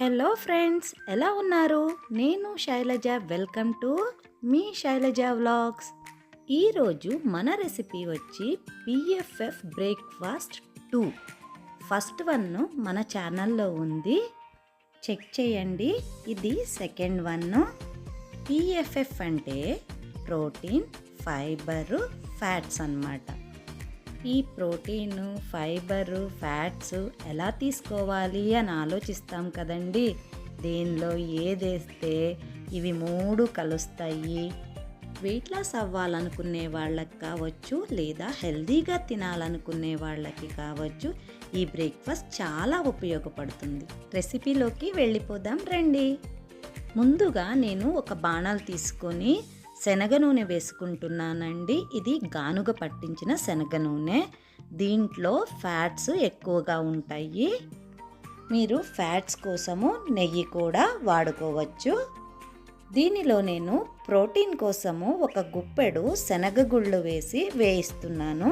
Hello friends, ఎలా ఉన్నారు? నేను శైలజ. వెల్కమ్ టు మీ శైలజ వ్లాగ్స్. ఈరోజు మన రెసిపీ వచ్చి పిఎఫ్ఎఫ్ బ్రేక్ఫాస్ట్ 2. ఫస్ట్ వన్ మన ఛానల్లో ఉంది, చెక్ చేయండి. ఇది సెకండ్ వన్. పిఎఫ్ఎఫ్ అంటే ప్రోటీన్, ఫైబరు, ఫ్యాట్స్ అన్నమాట. ఈ ప్రోటీను, ఫైబరు, ఫ్యాట్స్ ఎలా తీసుకోవాలి అని ఆలోచిస్తాం కదండి. దేనిలో ఏదేస్తే ఇవి 3 కలుస్తాయి. వెయిట్ లాస్ అవ్వాలనుకునే వాళ్ళకి కావచ్చు, లేదా హెల్దీగా తినాలనుకునే వాళ్ళకి కావచ్చు, ఈ బ్రేక్ఫాస్ట్ చాలా ఉపయోగపడుతుంది. రెసిపీలోకి వెళ్ళిపోదాం రండి. ముందుగా నేను ఒక బాణాలు తీసుకొని శనగ నూనె వేసుకుంటున్నానండి. ఇది గానుగ పట్టించిన శనగ నూనె. దీంట్లో ఫ్యాట్స్ ఎక్కువగా ఉంటాయి. మీరు ఫ్యాట్స్ కోసము నెయ్యి కూడా వాడుకోవచ్చు. దీనిలో నేను ప్రోటీన్ కోసము ఒక గుప్పెడు శనగగుళ్ళు వేసి వేయిస్తున్నాను.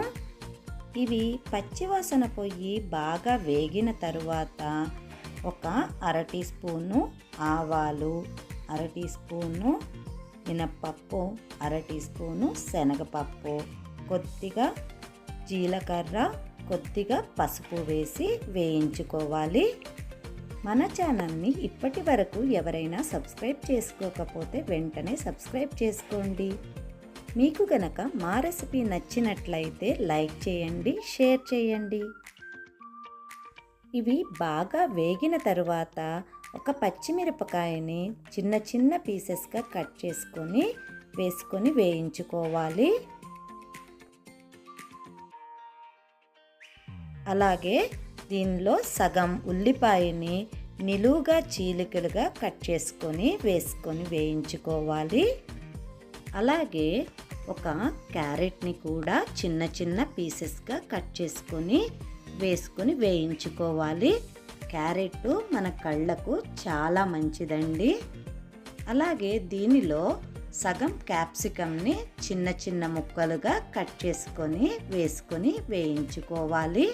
ఇవి పచ్చివాసన పోయి బాగా వేగిన తరువాత ఒక 1/2 టీ స్పూను ఆవాలు, 1/2 టీ స్పూను మినప్పప్పు, 1/2 టీ స్పూను శనగపప్పు, కొద్దిగా జీలకర్ర, కొద్దిగా పసుపు వేసి వేయించుకోవాలి. మన ఛానల్ని ఇప్పటి వరకు ఎవరైనా సబ్స్క్రైబ్ చేసుకోకపోతే వెంటనే సబ్స్క్రైబ్ చేసుకోండి. మీకు గనక మా రెసిపీ నచ్చినట్లయితే లైక్ చేయండి, షేర్ చేయండి. ఇవి బాగా వేగిన తరువాత ఒక పచ్చిమిరపకాయని చిన్న చిన్న పీసెస్గా కట్ చేసుకొని వేసుకొని వేయించుకోవాలి. అలాగే దీనిలో సగం ఉల్లిపాయని నిలువుగా చీలికలుగా కట్ చేసుకొని వేసుకొని వేయించుకోవాలి. అలాగే ఒక క్యారెట్ని కూడా చిన్న చిన్న పీసెస్గా కట్ చేసుకొని వేసుకొని వేయించుకోవాలి. క్యారెట్ మన కళ్ళకు చాలా మంచిదండి. అలాగే దీనిలో సగం క్యాప్సికమ్ని చిన్న చిన్న ముక్కలుగా కట్ చేసుకొని వేసుకొని వేయించుకోవాలి.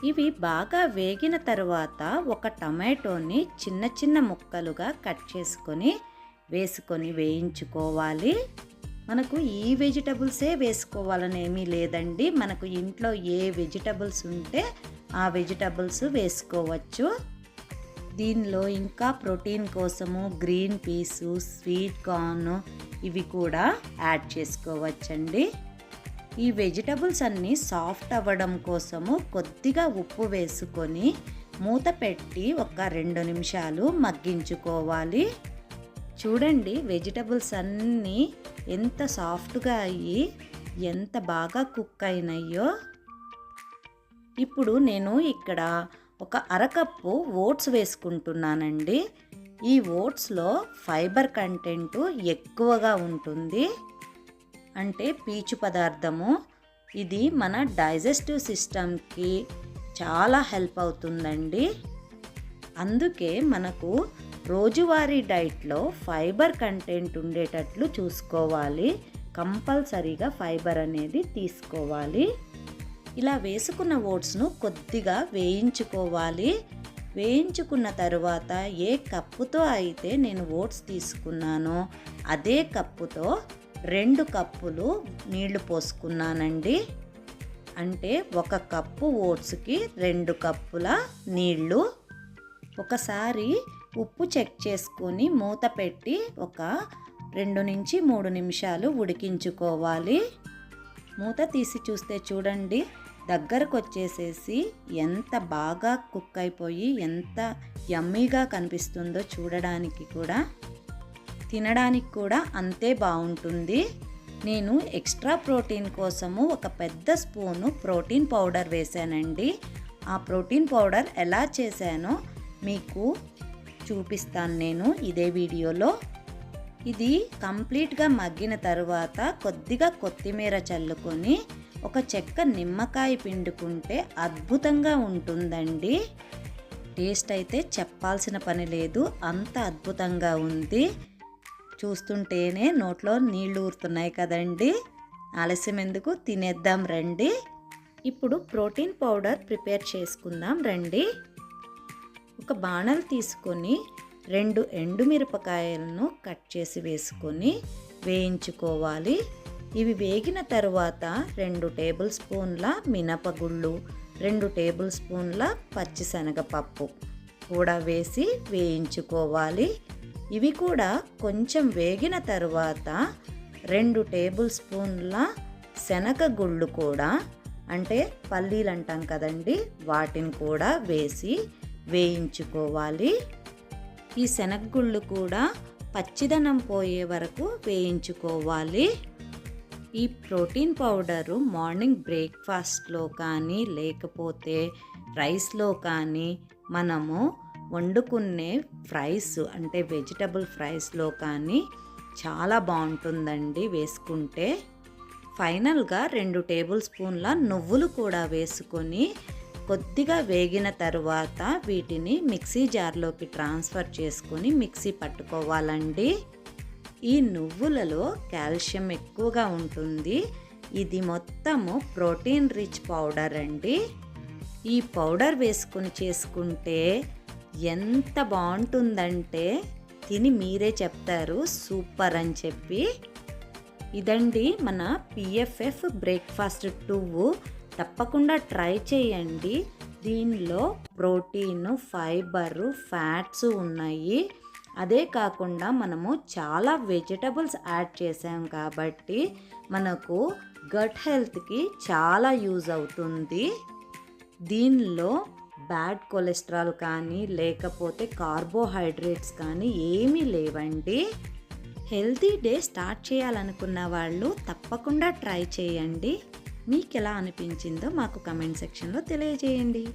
ఇవి బాగా వేగిన తరువాత ఒక టమాటోని చిన్న చిన్న ముక్కలుగా కట్ చేసుకొని వేసుకొని వేయించుకోవాలి. మనకు ఈ వెజిటబుల్సే వేసుకోవాలని ఏమీ లేదండి. మనకు ఇంట్లో ఏ వెజిటబుల్స్ ఉంటే ఆ వెజిటబుల్స్ వేసుకోవచ్చు. దీనిలో ఇంకా ప్రోటీన్ కోసము గ్రీన్ పీసు, స్వీట్ కార్న్ ఇవి కూడా యాడ్ చేసుకోవచ్చండి. ఈ వెజిటబుల్స్ అన్నీ సాఫ్ట్ అవ్వడం కోసము కొద్దిగా ఉప్పు వేసుకొని మూత పెట్టి ఒక 2 నిమిషాలు మగ్గించుకోవాలి. చూడండి, వెజిటబుల్స్ అన్నీ ఎంత సాఫ్ట్గా అయ్యి ఎంత బాగా కుక్ అయినాయో. ఇప్పుడు నేను ఇక్కడ ఒక 1/2 కప్పు ఓట్స్ వేసుకుంటున్నానండి. ఈ ఓట్స్లో ఫైబర్ కంటెంట్ ఎక్కువగా ఉంటుంది. అంటే పీచు పదార్థము. ఇది మన డైజెస్టివ్ సిస్టమ్కి చాలా హెల్ప్ అవుతుందండి. అందుకే మనకు రోజువారీ డైట్లో ఫైబర్ కంటెంట్ ఉండేటట్లు చూసుకోవాలి. కంపల్సరీగా ఫైబర్ అనేది తీసుకోవాలి. ఇలా వేసుకున్న ఓట్స్ను కొద్దిగా వేయించుకోవాలి. వేయించుకున్న తరువాత ఏ కప్పుతో అయితే నేను ఓట్స్ తీసుకున్నానో అదే కప్పుతో 2 కప్పులు నీళ్లు పోసుకున్నానండి. అంటే 1 కప్పు ఓట్స్కి 2 కప్పుల నీళ్లు. ఒకసారి ఉప్పు చెక్ చేసుకొని మూత పెట్టి ఒక 2 నుంచి 3 నిమిషాలు ఉడికించుకోవాలి. మూత తీసి చూస్తే చూడండి, దగ్గరకు వచ్చేసేసి ఎంత బాగా కుక్ అయిపోయి ఎంత యమ్మీగా కనిపిస్తుందో చూడడానికి కూడా, తినడానికి కూడా అంతే బాగుంటుంది. నేను ఎక్స్ట్రా ప్రోటీన్ కోసము ఒక పెద్ద స్పూను ప్రోటీన్ పౌడర్ వేసానండి. ఆ ప్రోటీన్ పౌడర్ ఎలా చేశానో మీకు చూపిస్తాను నేను ఇదే వీడియోలో. ఇది కంప్లీట్గా మగ్గిన తరువాత కొద్దిగా కొత్తిమీర చల్లుకొని ఒక చెక్క నిమ్మకాయ పిండుకుంటే అద్భుతంగా ఉంటుందండి. టేస్ట్ అయితే చెప్పాల్సిన పని లేదు, అంత అద్భుతంగా ఉంది. చూస్తుంటేనే నోట్లో నీళ్లు ఊరుతున్నాయి కదండి. ఆలస్యం ఎందుకు, తినేద్దాం రండి. ఇప్పుడు ప్రోటీన్ పౌడర్ ప్రిపేర్ చేసుకుందాం రండి. ఒక బాణలు తీసుకొని 2 ఎండుమిరపకాయలను కట్ చేసి వేసుకొని వేయించుకోవాలి. ఇవి వేగిన తరువాత 2 టేబుల్ స్పూన్ల మినపగుళ్ళు, 2 టేబుల్ స్పూన్ల పచ్చిశనగపప్పు కూడా వేసి వేయించుకోవాలి. ఇవి కూడా కొంచెం వేగిన తరువాత 2 టేబుల్ స్పూన్ల శనగగుళ్ళు కూడా, అంటే పల్లీలు అంటాం కదండి, వాటిని కూడా వేసి వేయించుకోవాలి. ఈ శనగగుళ్ళు కూడా పచ్చిదనం పోయే వరకు వేయించుకోవాలి. ఈ ప్రోటీన్ పౌడరు మార్నింగ్ బ్రేక్ఫాస్ట్లో కానీ లేకపోతే రైస్లో కానీ మనము వండుకునే ఫ్రైస్ అంటే వెజిటబుల్ ఫ్రైస్లో కానీ చాలా బాగుంటుందండి వేసుకుంటే. ఫైనల్గా 2 టేబుల్ స్పూన్ల నువ్వులు కూడా వేసుకొని కొద్దిగా వేగిన తరువాత వీటిని మిక్సీ జార్లోకి ట్రాన్స్ఫర్ చేసుకొని మిక్సీ పట్టుకోవాలండి. ఈ నువ్వులలో కాల్షియం ఎక్కువగా ఉంటుంది. ఇది మొత్తము ప్రోటీన్ రిచ్ పౌడర్ అండి. ఈ పౌడర్ వేసుకొని చేసుకుంటే ఎంత బాగుంటుందంటే తిని మీరే చెప్తారు సూపర్ అని చెప్పి. ఇదండి మన PFF బ్రేక్ఫాస్ట్ 2. తప్పకుండా ట్రై చేయండి. దీనిలో ప్రోటీను, ఫైబరు, ఫ్యాట్స్ ఉన్నాయి. అదే కాకుండా మనము చాలా వెజిటబుల్స్ యాడ్ చేసాం కాబట్టి మనకు గట్ హెల్త్కి చాలా యూజ్ అవుతుంది. దీనిలో బ్యాడ్ కొలెస్ట్రాల్ కానీ లేకపోతే కార్బోహైడ్రేట్స్ కానీ ఏమీ లేవండి. హెల్తీ డే స్టార్ట్ చేయాలనుకున్న వాళ్ళు తప్పకుండా ట్రై చేయండి. మీకు ఎలా అనిపించిందో మాకు కమెంట్ సెక్షన్లో తెలియజేయండి.